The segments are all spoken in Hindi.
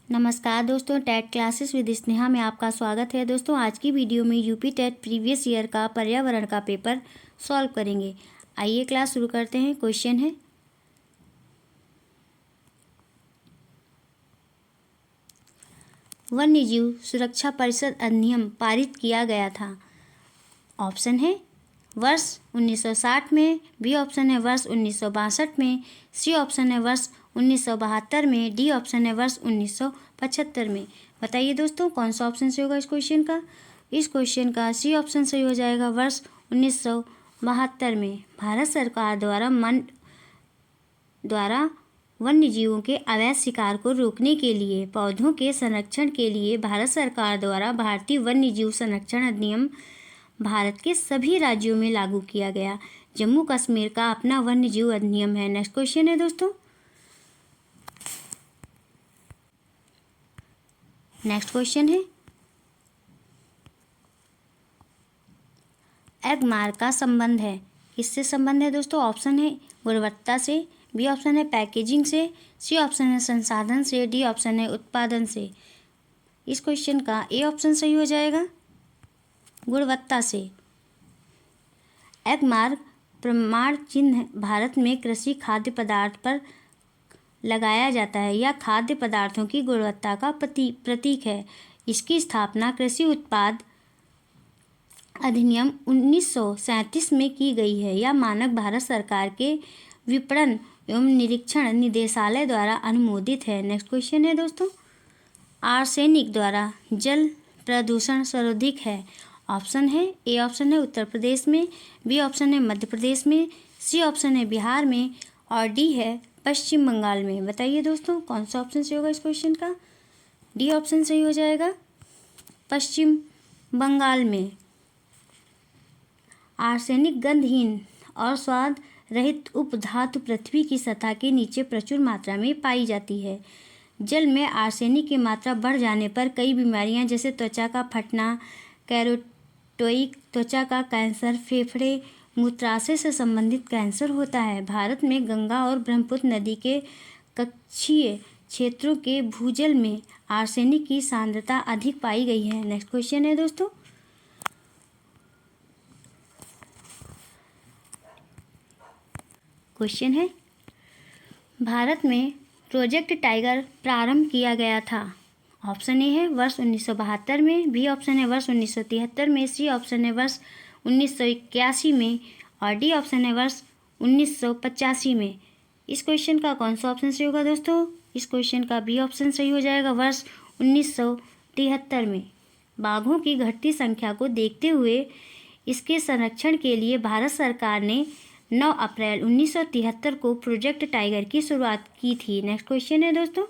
नमस्कार दोस्तों, टेट क्लासेस विद स्नेहा में आपका स्वागत है। दोस्तों, आज की वीडियो में यूपी टेट प्रीवियस ईयर का पर्यावरण का पेपर सॉल्व करेंगे। आइए क्लास शुरू करते हैं। क्वेश्चन है, वन्यजीव सुरक्षा परिषद अधिनियम पारित किया गया था। ऑप्शन है वर्ष 1960 में, बी ऑप्शन है वर्ष 1962 में, सी ऑप्शन है वर्ष 1972 में, डी ऑप्शन है वर्ष 1975 में। बताइए दोस्तों, कौन सा ऑप्शन सही होगा इस क्वेश्चन का। इस क्वेश्चन का सी ऑप्शन सही हो जाएगा, वर्ष 1972 में। भारत सरकार द्वारा वन्य जीवों के अवैध शिकार को रोकने के लिए पौधों के संरक्षण के लिए भारत सरकार द्वारा भारतीय वन्य जीव संरक्षण अधिनियम भारत के सभी राज्यों में लागू किया गया। जम्मू कश्मीर का अपना वन्य जीव अधिनियम है। नेक्स्ट क्वेश्चन है दोस्तों, नेक्स्ट क्वेश्चन है, एगमार्क का संबंध है। किससे संबंध है दोस्तों। ऑप्शन है गुणवत्ता से, बी ऑप्शन है पैकेजिंग से, सी ऑप्शन है संसाधन से, डी ऑप्शन है उत्पादन से। इस क्वेश्चन का ए ऑप्शन सही हो जाएगा, गुणवत्ता से। एगमार्क प्रमाण चिन्ह भारत में कृषि खाद्य पदार्थ पर लगाया जाता है। यह खाद्य पदार्थों की गुणवत्ता का प्रतीक है। इसकी स्थापना कृषि उत्पाद अधिनियम 1937 में की गई है। यह मानक भारत सरकार के विपणन एवं निरीक्षण निदेशालय द्वारा अनुमोदित है। नेक्स्ट क्वेश्चन है दोस्तों, आर्सेनिक द्वारा जल प्रदूषण सर्वाधिक है। ऑप्शन है ए ऑप्शन है उत्तर प्रदेश में, बी ऑप्शन है मध्य प्रदेश में, सी ऑप्शन है बिहार में और डी है पश्चिम बंगाल में। बताइए दोस्तों, कौन सा ऑप्शन सही होगा इस क्वेश्चन का। डी ऑप्शन सही हो जाएगा, पश्चिम बंगाल में। आर्सेनिक गंधहीन और स्वाद रहित उपधातु पृथ्वी की सतह के नीचे प्रचुर मात्रा में पाई जाती है। जल में आर्सेनिक की मात्रा बढ़ जाने पर कई बीमारियां जैसे त्वचा का फटना, कैरोटोइक त्वचा का कैंसर, फेफड़े, मूत्राशय से संबंधित कैंसर होता है। भारत में गंगा और ब्रह्मपुत्र नदी के कक्षीय क्षेत्रों के भूजल में आर्सेनिक की सांद्रता अधिक पाई गई है। नेक्स्ट क्वेश्चन है दोस्तों, क्वेश्चन है, भारत में प्रोजेक्ट टाइगर प्रारंभ किया गया था। ऑप्शन ए है वर्ष 1972 में, बी ऑप्शन है वर्ष 1973 में, सी ऑप्शन है वर्ष 1981 में और डी ऑप्शन है वर्ष 1985 में। इस क्वेश्चन का कौन सा ऑप्शन सही होगा दोस्तों। इस क्वेश्चन का बी ऑप्शन सही हो जाएगा, वर्ष 1973 में। बाघों की घटती संख्या को देखते हुए इसके संरक्षण के लिए भारत सरकार ने 9 अप्रैल 1973 को प्रोजेक्ट टाइगर की शुरुआत की थी। नेक्स्ट क्वेश्चन है दोस्तों,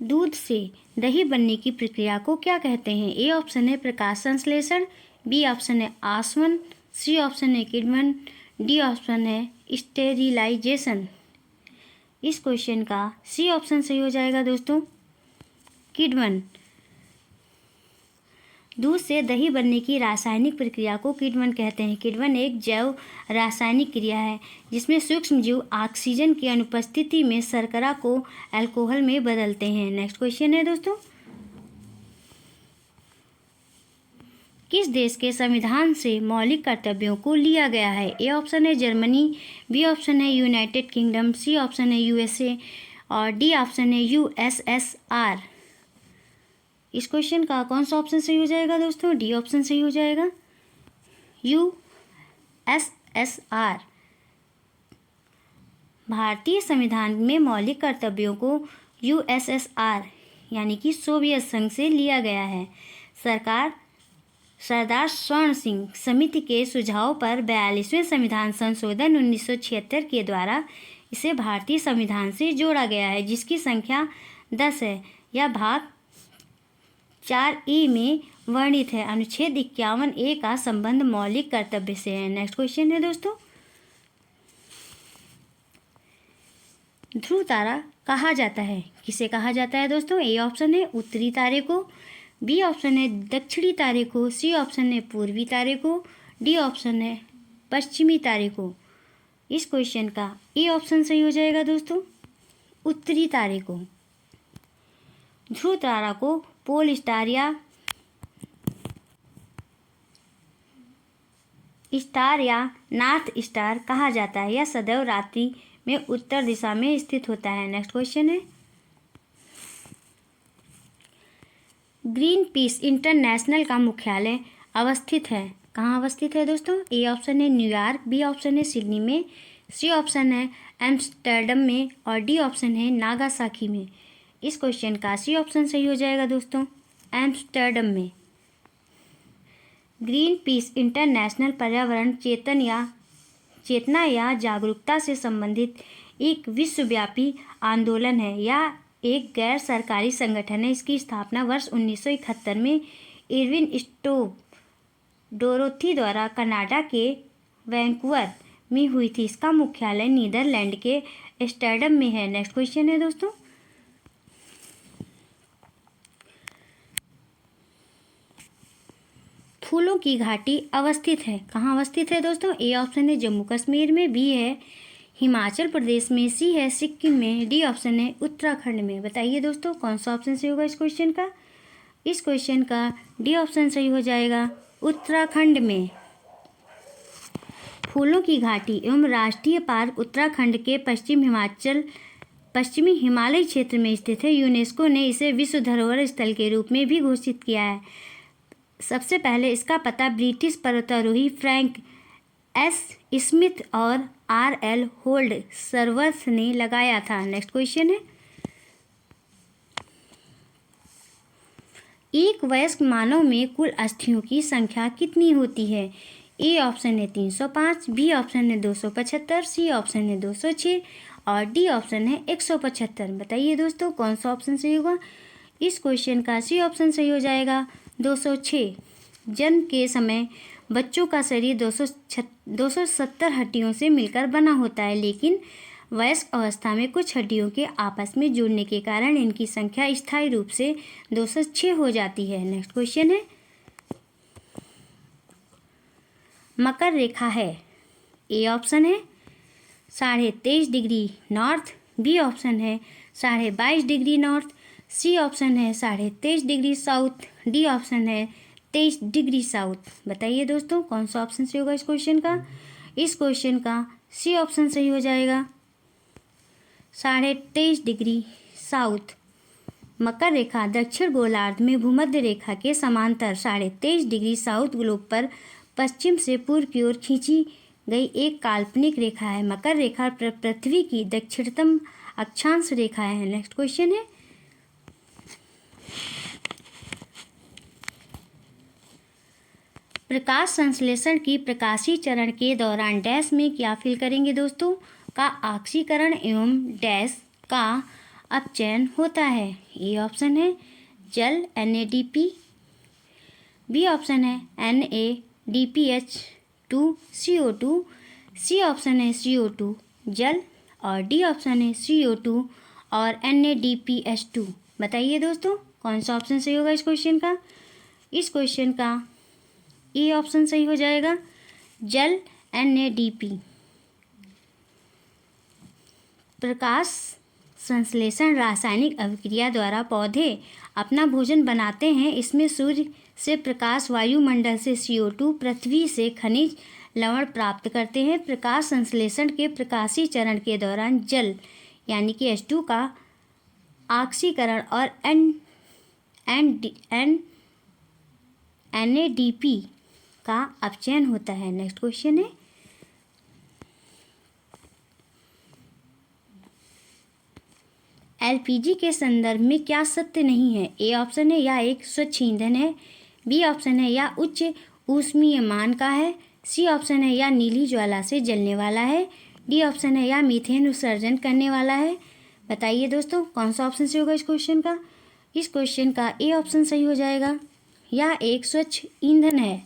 दूध से दही बनने की प्रक्रिया को क्या कहते हैं। ए ऑप्शन है प्रकाश संश्लेषण, बी ऑप्शन है आसवन, सी ऑप्शन है किण्वन, डी ऑप्शन है स्टेरिलाइजेशन। इस क्वेश्चन का सी ऑप्शन सही हो जाएगा दोस्तों, किण्वन। दूध से दही बनने की रासायनिक प्रक्रिया को किण्वन कहते हैं। किण्वन एक जैव रासायनिक क्रिया है जिसमें सूक्ष्म जीव ऑक्सीजन की अनुपस्थिति में शर्करा को अल्कोहल में बदलते हैं। नेक्स्ट क्वेश्चन है दोस्तों, किस देश के संविधान से मौलिक कर्तव्यों को लिया गया है। ए ऑप्शन है जर्मनी, बी ऑप्शन है यूनाइटेड किंगडम, सी ऑप्शन है यूएसए और डी ऑप्शन है यूएसएसआर। इस क्वेश्चन का कौन सा ऑप्शन सही हो जाएगा दोस्तों। डी ऑप्शन सही हो जाएगा, यूएसएसआर। भारतीय संविधान में मौलिक कर्तव्यों को यूएसएसआर यानी कि सोवियत संघ से लिया गया है। सरदार स्वर्ण सिंह समिति के सुझाव पर 42वें संविधान संशोधन 1976 के द्वारा इसे भारतीय संविधान से जोड़ा गया है, जिसकी संख्या 10 है। यह भाग 4E में वर्णित है। अनुच्छेद 51A का संबंध मौलिक कर्तव्य से है। नेक्स्ट क्वेश्चन है दोस्तों, ध्रुव तारा कहा जाता है। किसे कहा जाता है दोस्तों। ए ऑप्शन है उत्तरी तारे को, बी ऑप्शन है दक्षिणी तारे को, सी ऑप्शन है पूर्वी तारे को, डी ऑप्शन है पश्चिमी तारे को। इस क्वेश्चन का ए ऑप्शन सही हो जाएगा दोस्तों, उत्तरी तारे को, ध्रुव तारा को पोल स्टार या नॉर्थ स्टार कहा जाता है। यह सदैव रात्रि में उत्तर दिशा में स्थित होता है। नेक्स्ट क्वेश्चन है, ग्रीन पीस इंटरनेशनल का मुख्यालय अवस्थित है, कहाँ अवस्थित है दोस्तों? ए ऑप्शन है न्यूयॉर्क, बी ऑप्शन है सिडनी में, सी ऑप्शन है एम्स्टर्डम में और डी ऑप्शन है नागासाकी में। इस क्वेश्चन का सी ऑप्शन सही हो जाएगा दोस्तों, एम्स्टर्डम में। ग्रीन पीस इंटरनेशनल पर्यावरण चेतना या जागरूकता से संबंधित एक विश्वव्यापी आंदोलन है या एक गैर सरकारी संगठन है। इसकी स्थापना वर्ष 1971 में इरविन स्टोव डोरोथी द्वारा कनाडा के वैंकूवर में हुई थी। इसका मुख्यालय नीदरलैंड के एम्स्टर्डम में है। नेक्स्ट क्वेश्चन है दोस्तों, फूलों की घाटी अवस्थित है, कहाँ अवस्थित है दोस्तों? ए ऑप्शन है जम्मू कश्मीर में, बी है हिमाचल प्रदेश में, सी है सिक्किम में, डी ऑप्शन है उत्तराखंड में। बताइए दोस्तों कौन सा ऑप्शन सही होगा इस क्वेश्चन का? इस क्वेश्चन का डी ऑप्शन सही हो जाएगा, उत्तराखंड में। फूलों की घाटी एवं राष्ट्रीय पार्क उत्तराखंड के पश्चिमी हिमालय क्षेत्र में स्थित है। यूनेस्को ने इसे विश्व धरोहर स्थल के रूप में भी घोषित किया है। सबसे पहले इसका पता ब्रिटिश पर्वतारोही फ्रैंक एस स्मिथ और आर.एल. होल्ड सर्वर्स ने लगाया था। नेक्स्ट क्वेश्चन है, एक वयस्क मानव में कुल अस्थियों की संख्या कितनी होती है? ए ऑप्शन है 305, बी ऑप्शन है 275, सी ऑप्शन है 206 और डी ऑप्शन है 175। बताइए दोस्तों कौन सा ऑप्शन सही होगा? इस क्वेश्चन का सी ऑप्शन सही हो जाएगा, 206। जन्म के समय बच्चों का शरीर 270 हड्डियों से मिलकर बना होता है, लेकिन वयस्क अवस्था में कुछ हड्डियों के आपस में जुड़ने के कारण इनकी संख्या स्थायी रूप से 206 हो जाती है। नेक्स्ट क्वेश्चन है, मकर रेखा है। ए ऑप्शन है 23.5 डिग्री नॉर्थ, बी ऑप्शन है 22.5 डिग्री नॉर्थ, सी ऑप्शन है 23.5 डिग्री साउथ, डी ऑप्शन है 23 डिग्री साउथ। बताइए दोस्तों कौन सा ऑप्शन सही होगा इस क्वेश्चन का? इस क्वेश्चन का सी ऑप्शन सही हो जाएगा, 23.5 डिग्री साउथ। मकर रेखा दक्षिण गोलार्ध में भूमध्य रेखा के समांतर 23.5 डिग्री साउथ ग्लोब पर पश्चिम से पूर्व की ओर खींची गई एक काल्पनिक रेखा है। मकर रेखा पृथ्वी की दक्षिणतम अक्षांश रेखा है। नेक्स्ट क्वेश्चन है, प्रकाश संश्लेषण की प्रकाशीय चरण के दौरान डैश में क्या फिल करेंगे दोस्तों? का ऑक्सीकरण एवं डैश का अपचयन होता है। ए ऑप्शन है जल NADP, बी ऑप्शन है NADPH2CO2, सी ऑप्शन है CO2 जल और डी ऑप्शन है CO2 और NADPH2। बताइए दोस्तों कौन सा ऑप्शन सही होगा इस क्वेश्चन का? इस क्वेश्चन का ए ऑप्शन सही हो जाएगा, जल NADP। प्रकाश संश्लेषण रासायनिक अभिक्रिया द्वारा पौधे अपना भोजन बनाते हैं। इसमें सूर्य से प्रकाश, वायुमंडल से CO2, पृथ्वी से खनिज लवण प्राप्त करते हैं। प्रकाश संश्लेषण के प्रकाशीय चरण के दौरान जल यानी कि H2 का ऑक्सीकरण और NADP का अपचयन होता है। नेक्स्ट क्वेश्चन है, LPG के संदर्भ में क्या सत्य नहीं है? ए ऑप्शन है या एक स्वच्छ ईंधन है, बी ऑप्शन है या उच्च ऊष्मीयमान का है, सी ऑप्शन है या नीली ज्वाला से जलने वाला है, डी ऑप्शन है या मीथेन उत्सर्जन करने वाला है। बताइए दोस्तों कौन सा ऑप्शन सही होगा इस क्वेश्चन का? इस क्वेश्चन का ए ऑप्शन सही हो जाएगा, यह एक स्वच्छ ईंधन है।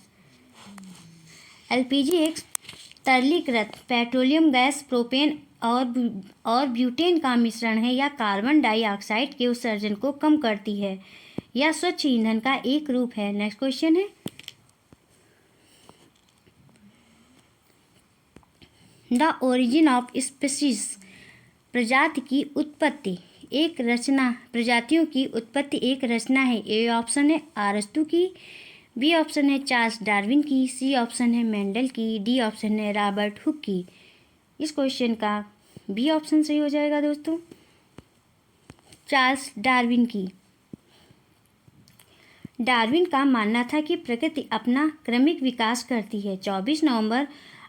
LPG एक तरलीकृत पेट्रोलियम गैस, प्रोपेन और ब्यूटेन का मिश्रण है या कार्बन डाइऑक्साइड के उत्सर्जन को कम करती है। यह स्वच्छ ईंधन का एक रूप है। नेक्स्ट क्वेश्चन है, द ओरिजिन ऑफ स्पीसीज प्रजाति की उत्पत्ति एक रचना प्रजातियों की उत्पत्ति एक रचना है। ए ऑप्शन है अरस्तू की, बी ऑप्शन है चार्ल्स डार्विन की, सी ऑप्शन है मेंडल की, डी ऑप्शन है रॉबर्ट हुक की। इस क्वेश्चन का बी ऑप्शन सही हो जाएगा दोस्तों, चार्ल्स डार्विन की। डार्विन का मानना था कि प्रकृति अपना क्रमिक विकास करती है। 24 नवंबर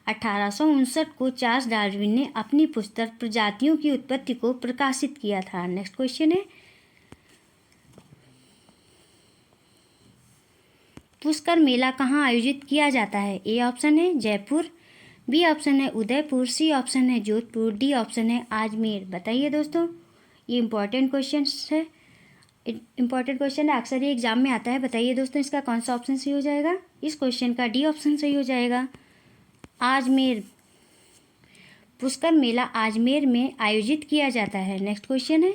1859 को चार्ल्स डार्विन ने अपनी पुस्तक प्रजातियों की उत्पत्ति को प्रकाशित किया था। नेक्स्ट क्वेश्चन है, पुष्कर मेला कहाँ आयोजित किया जाता है। ए ऑप्शन है जयपुर, बी ऑप्शन है उदयपुर, सी ऑप्शन है जोधपुर, डी ऑप्शन है अजमेर। बताइए दोस्तों, ये इंपॉर्टेंट क्वेश्चन है, अक्सर ये एग्जाम में आता है। बताइए दोस्तों, इसका कौन सा ऑप्शन सही हो जाएगा। इस क्वेश्चन का डी ऑप्शन सही हो जाएगा, अजमेर। पुष्कर मेला अजमेर में आयोजित किया जाता है। नेक्स्ट क्वेश्चन है,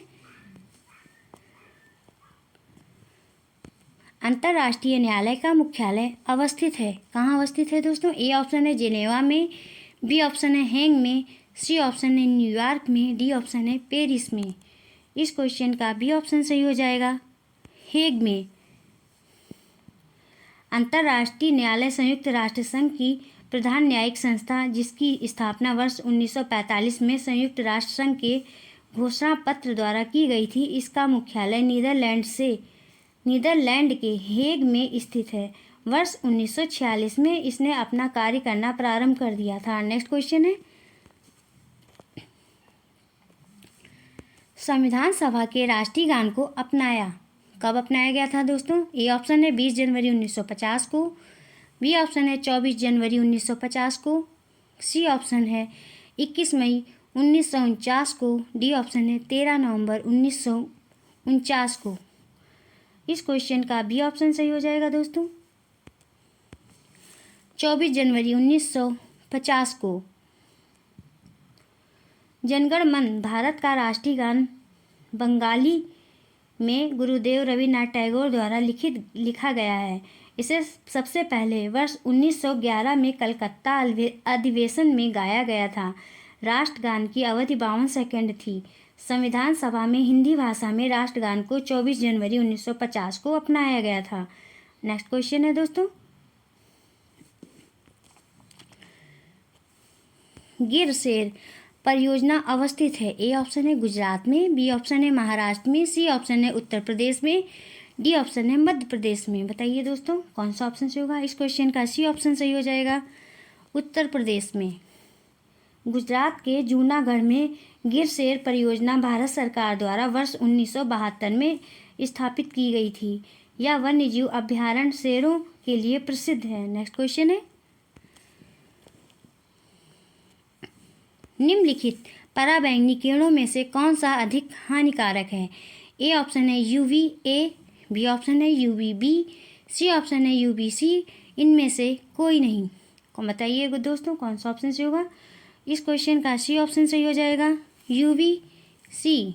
अंतर्राष्ट्रीय न्यायालय का मुख्यालय अवस्थित है, कहाँ अवस्थित है दोस्तों। ए ऑप्शन है जेनेवा में, बी ऑप्शन है हेग में, सी ऑप्शन है न्यूयॉर्क में, डी ऑप्शन है पेरिस में। इस क्वेश्चन का बी ऑप्शन सही हो जाएगा, हेग में। अंतर्राष्ट्रीय न्यायालय संयुक्त राष्ट्र संघ की प्रधान न्यायिक संस्था, जिसकी स्थापना वर्ष 1945 में संयुक्त राष्ट्र संघ के घोषणा पत्र द्वारा की गई थी। इसका मुख्यालय नीदरलैंड के हेग में स्थित है। वर्ष 1946 में इसने अपना कार्य करना प्रारंभ कर दिया था। नेक्स्ट क्वेश्चन है, संविधान सभा के राष्ट्रीय गान को कब अपनाया गया था दोस्तों। ए ऑप्शन है 20 जनवरी 1950 को, बी ऑप्शन है 24 जनवरी 1950 को, सी ऑप्शन है 21 मई 1949 को, डी ऑप्शन है 13 नवंबर 1949 को। इस क्वेश्चन का बी ऑप्शन सही हो जाएगा दोस्तों, 24 जनवरी 1950 को। जनगण मन भारत का राष्ट्रीय गान बंगाली में गुरुदेव रविन्द्रनाथ टैगोर द्वारा लिखा गया है। इसे सबसे पहले वर्ष 1911 में कलकत्ता अधिवेशन में गाया गया था। राष्ट्रगान की अवधि 52 सेकंड थी। संविधान सभा में हिंदी भाषा में राष्ट्रगान को 24 जनवरी 1950 को अपनाया गया था। नेक्स्ट क्वेश्चन है दोस्तों, गिर शेर परियोजना अवस्थित है। ए ऑप्शन है गुजरात में, बी ऑप्शन है महाराष्ट्र में, सी ऑप्शन है उत्तर प्रदेश में, डी ऑप्शन है मध्य प्रदेश में। बताइए दोस्तों, कौन सा ऑप्शन सही होगा। इस क्वेश्चन का सी ऑप्शन सही हो जाएगा, उत्तर प्रदेश में। गुजरात के जूनागढ़ में गिर शेर परियोजना भारत सरकार द्वारा वर्ष 1972 में स्थापित की गई थी। यह वन्यजीव अभ्यारण्य शेरों के लिए प्रसिद्ध है। नेक्स्ट क्वेश्चन है, निम्नलिखित पराबैंगनी किरणों में से कौन सा अधिक हानिकारक है। ए ऑप्शन है UVA, बी ऑप्शन है UVB, सी ऑप्शन है UVC, इनमें से कोई नहीं। बताइए दोस्तों, कौन सा ऑप्शन सही होगा। इस क्वेश्चन का सी ऑप्शन सही हो जाएगा, UVC।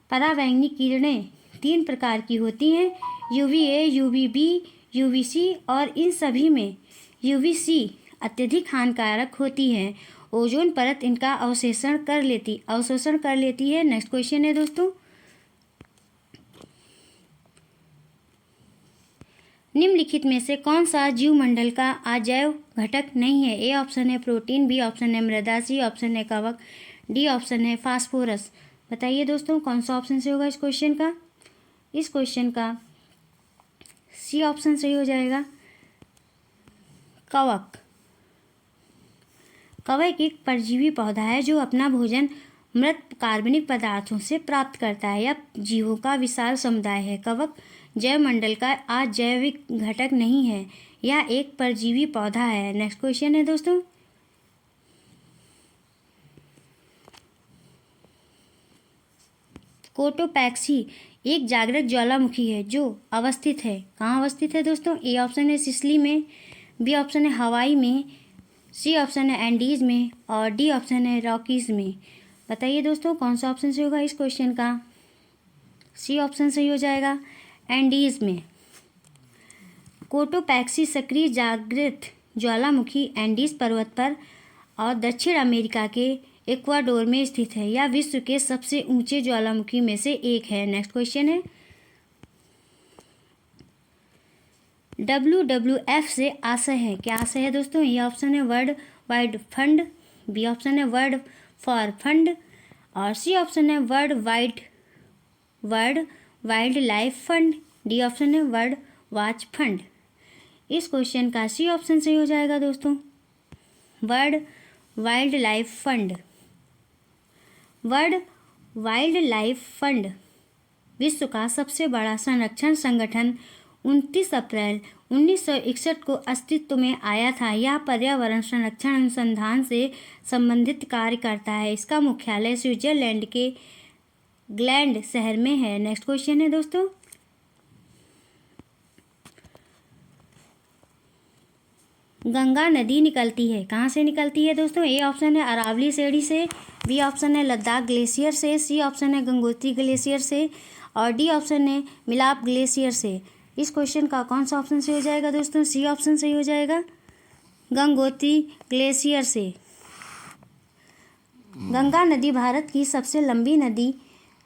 पराबैंगनी किरणें 3 प्रकार की होती हैं, UVA, UVB, UVC, और इन सभी में UVC अत्यधिक हानिकारक होती है। ओजोन परत इनका अवशोषण कर लेती है। नेक्स्ट क्वेश्चन है दोस्तों, निम्नलिखित में से कौन सा जीवमंडल का अजैव घटक नहीं है। ए ऑप्शन है प्रोटीन, बी ऑप्शन है मृदा, सी ऑप्शन है कवक, डी ऑप्शन है फास्फोरस। बताइए दोस्तों, कौन सा ऑप्शन सही होगा इस क्वेश्चन का। इस क्वेश्चन का सी ऑप्शन सही हो जाएगा, कवक। कवक एक परजीवी पौधा है जो अपना भोजन मृत कार्बनिक पदार्थों से प्राप्त करता है। यह जीवों का विशाल समुदाय है। कवक जैवमंडल का अजैविक घटक नहीं है, यह एक परजीवी पौधा है। नेक्स्ट क्वेश्चन है दोस्तों, कोटोपैक्सी एक जागृत ज्वालामुखी है जो अवस्थित है, कहाँ अवस्थित है दोस्तों। ए ऑप्शन है सिसिली में, बी ऑप्शन है हवाई में, सी ऑप्शन है एंडीज में, और डी ऑप्शन है रॉकीज में। बताइए दोस्तों, कौन सा ऑप्शन सही होगा इस क्वेश्चन का। सी ऑप्शन सही हो जाएगा, एंडीज में। कोटोपैक्सी सक्रिय जागृत ज्वालामुखी एंडीज पर्वत पर और दक्षिण अमेरिका के इक्वाडोर में स्थित है। यह विश्व के सबसे ऊंचे ज्वालामुखी में से एक है। नेक्स्ट क्वेश्चन है, WWF से आशय है। क्या आशय है दोस्तों? ये ऑप्शन है world wide fund, B option है वर्ल्ड फॉर फंड और सी ऑप्शन है world wildlife fund, D option है वर्ल्ड वाच फंड। इस क्वेश्चन का सी ऑप्शन सही हो जाएगा दोस्तों, world wildlife fund. World wildlife fund विश्व का सबसे बड़ा संरक्षण संगठन 29 अप्रैल 1961 को अस्तित्व में आया था। यह पर्यावरण संरक्षण अनुसंधान से संबंधित कार्य करता है। इसका मुख्यालय स्विट्जरलैंड के ग्लैंड शहर में है। नेक्स्ट क्वेश्चन है दोस्तों, गंगा नदी निकलती है, कहाँ से निकलती है दोस्तों? ए ऑप्शन है अरावली सेड़ी से, बी ऑप्शन है लद्दाख ग्लेशियर से, सी ऑप्शन है गंगोत्री ग्लेशियर से और डी ऑप्शन है मिलाप ग्लेशियर से। इस क्वेश्चन का कौन सा ऑप्शन सही हो जाएगा दोस्तों? सी ऑप्शन सही हो जाएगा, गंगोत्री ग्लेशियर से। गंगा नदी भारत की सबसे लंबी नदी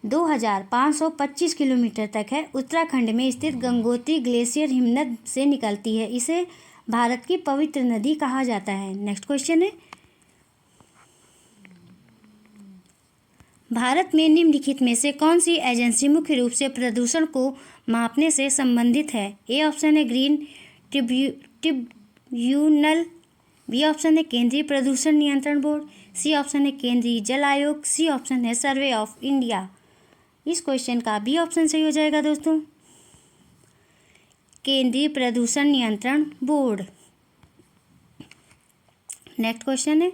2525 किलोमीटर तक है। उत्तराखंड में स्थित गंगोत्री ग्लेशियर हिमनद से निकलती है। इसे भारत की पवित्र नदी कहा जाता है। नेक्स्ट क्वेश्चन है, भारत में निम्नलिखित में से कौन सी एजेंसी मुख्य रूप से प्रदूषण को मापने से संबंधित है? ए ऑप्शन है ग्रीन ट्रिब्यूनल, बी ऑप्शन है केंद्रीय प्रदूषण नियंत्रण बोर्ड, सी ऑप्शन है केंद्रीय जल आयोग, सी ऑप्शन है सर्वे ऑफ इंडिया। इस क्वेश्चन का बी ऑप्शन सही हो जाएगा दोस्तों, केंद्रीय प्रदूषण नियंत्रण बोर्ड। नेक्स्ट क्वेश्चन है,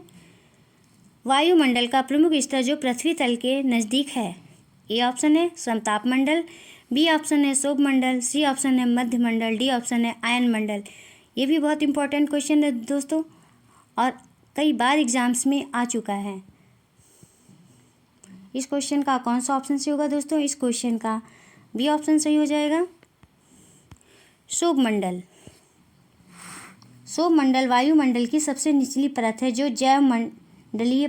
वायुमंडल का प्रमुख स्तर जो पृथ्वी तल के नज़दीक है। ए ऑप्शन है समताप मंडल, बी ऑप्शन है शोभ मंडल, सी ऑप्शन है मध्य मंडल, डी ऑप्शन है आयन मंडल। ये भी बहुत इंपॉर्टेंट क्वेश्चन है दोस्तों और कई बार एग्जाम्स में आ चुका है। इस क्वेश्चन का कौन सा ऑप्शन सही होगा दोस्तों? इस क्वेश्चन का बी ऑप्शन सही हो जाएगा, शोभ मंडल। शोभ मंडल वायुमंडल की सबसे निचली परत है जो जैव मंडलीय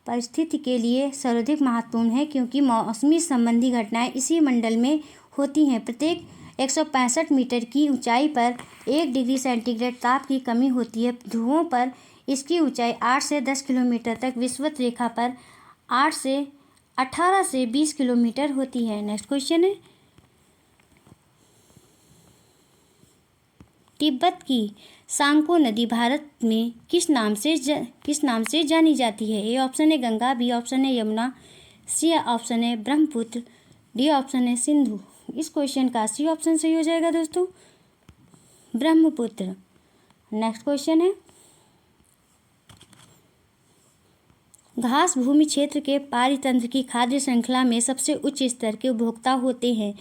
परिस्थिति के लिए सर्वाधिक महत्वपूर्ण है क्योंकि मौसमी संबंधी घटनाएं इसी मंडल में होती हैं। प्रत्येक 165 मीटर की ऊंचाई पर 1 डिग्री सेंटीग्रेड ताप की कमी होती है। ध्रुवों पर इसकी ऊंचाई 8 से 10 किलोमीटर तक, विषुवत रेखा पर 18 से 20 किलोमीटर होती है। नेक्स्ट क्वेश्चन है, तिब्बत की सांको नदी भारत में किस नाम से जानी जाती है? ए ऑप्शन है गंगा, बी ऑप्शन है यमुना, सी ऑप्शन है ब्रह्मपुत्र, डी ऑप्शन है सिंधु। इस क्वेश्चन का सी ऑप्शन सही हो जाएगा दोस्तों, ब्रह्मपुत्र। नेक्स्ट क्वेश्चन है, घास भूमि क्षेत्र के पारितंत्र की खाद्य श्रृंखला में सबसे उच्च स्तर के उपभोक्ता होते हैं।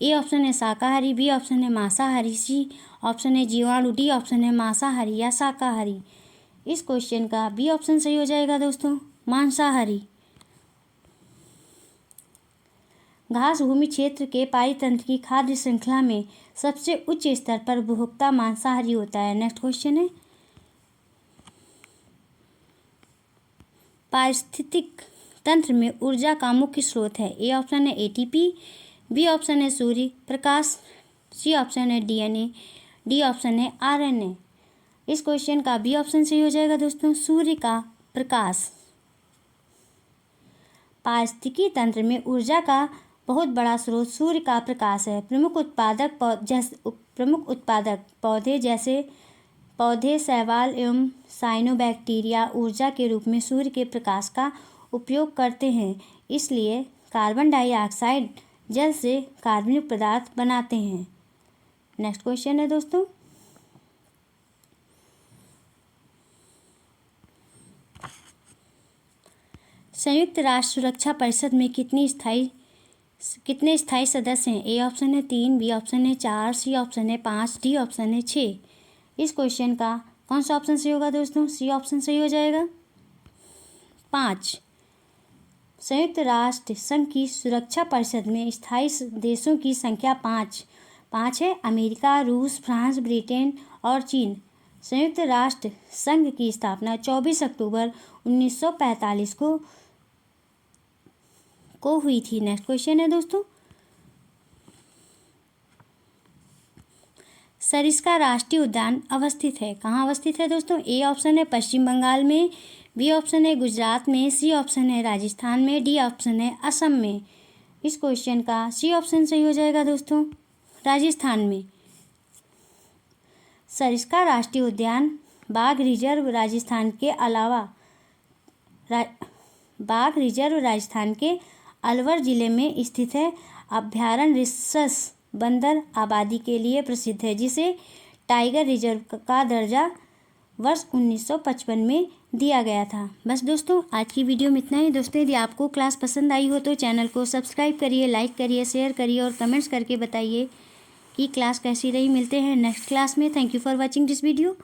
ए ऑप्शन है शाकाहारी, बी ऑप्शन है मांसाहारी, सी ऑप्शन है जीवाणु, डी ऑप्शन है मांसाहारी या शाकाहारी। इस क्वेश्चन का बी ऑप्शन सही हो जाएगा दोस्तों, मांसाहारी। घास भूमि क्षेत्र के पारितंत्र की खाद्य श्रृंखला में सबसे उच्च स्तर पर उपभोक्ता मांसाहारी होता है। नेक्स्ट क्वेश्चन है, पारिस्थितिक तंत्र में ऊर्जा का मुख्य स्रोत है। ए ऑप्शन है एटीपी, बी ऑप्शन है सूर्य प्रकाश, सी ऑप्शन है डीएनए, डी ऑप्शन है आरएनए। इस क्वेश्चन का बी ऑप्शन सही हो जाएगा दोस्तों, सूर्य का प्रकाश। पारिस्थितिकी तंत्र में ऊर्जा का बहुत बड़ा स्रोत सूर्य का प्रकाश है। प्रमुख उत्पादक पौधे शैवाल एवं साइनोबैक्टीरिया ऊर्जा के रूप में सूर्य के प्रकाश का उपयोग करते हैं, इसलिए कार्बन डाइऑक्साइड जल से कार्बनिक पदार्थ बनाते हैं। नेक्स्ट क्वेश्चन है दोस्तों, संयुक्त राष्ट्र सुरक्षा परिषद में कितने स्थायी सदस्य हैं? ए ऑप्शन है 3, बी ऑप्शन है 4, सी ऑप्शन है 5, डी ऑप्शन है 6। इस क्वेश्चन का कौन सा ऑप्शन सही होगा दोस्तों? सी ऑप्शन सही हो जाएगा, 5। संयुक्त राष्ट्र संघ की सुरक्षा परिषद में स्थायी देशों की संख्या 5 है। अमेरिका, रूस, फ्रांस, ब्रिटेन और चीन। संयुक्त राष्ट्र संघ की स्थापना 24 अक्टूबर 1945 को हुई थी। नेक्स्ट क्वेश्चन है दोस्तों, सरिस्का राष्ट्रीय उद्यान अवस्थित है, कहाँ अवस्थित है दोस्तों? ए ऑप्शन है पश्चिम बंगाल में, बी ऑप्शन है गुजरात में, सी ऑप्शन है राजस्थान में, डी ऑप्शन है असम में। इस क्वेश्चन का सी ऑप्शन सही हो जाएगा दोस्तों, राजस्थान में। सरिस्का राष्ट्रीय उद्यान बाघ रिजर्व राजस्थान के अलावा बाघ रिजर्व राजस्थान के अलवर जिले में स्थित है। अभ्यारण्य रिसस बंदर आबादी के लिए प्रसिद्ध है, जिसे टाइगर रिजर्व का दर्जा वर्ष 1955 में दिया गया था। बस दोस्तों आज की वीडियो में इतना ही। दोस्तों यदि आपको क्लास पसंद आई हो तो चैनल को सब्सक्राइब करिए, लाइक करिए, शेयर करिए और कमेंट्स करके बताइए कि क्लास कैसी रही। मिलते हैं नेक्स्ट क्लास में। Thank you for watching this video.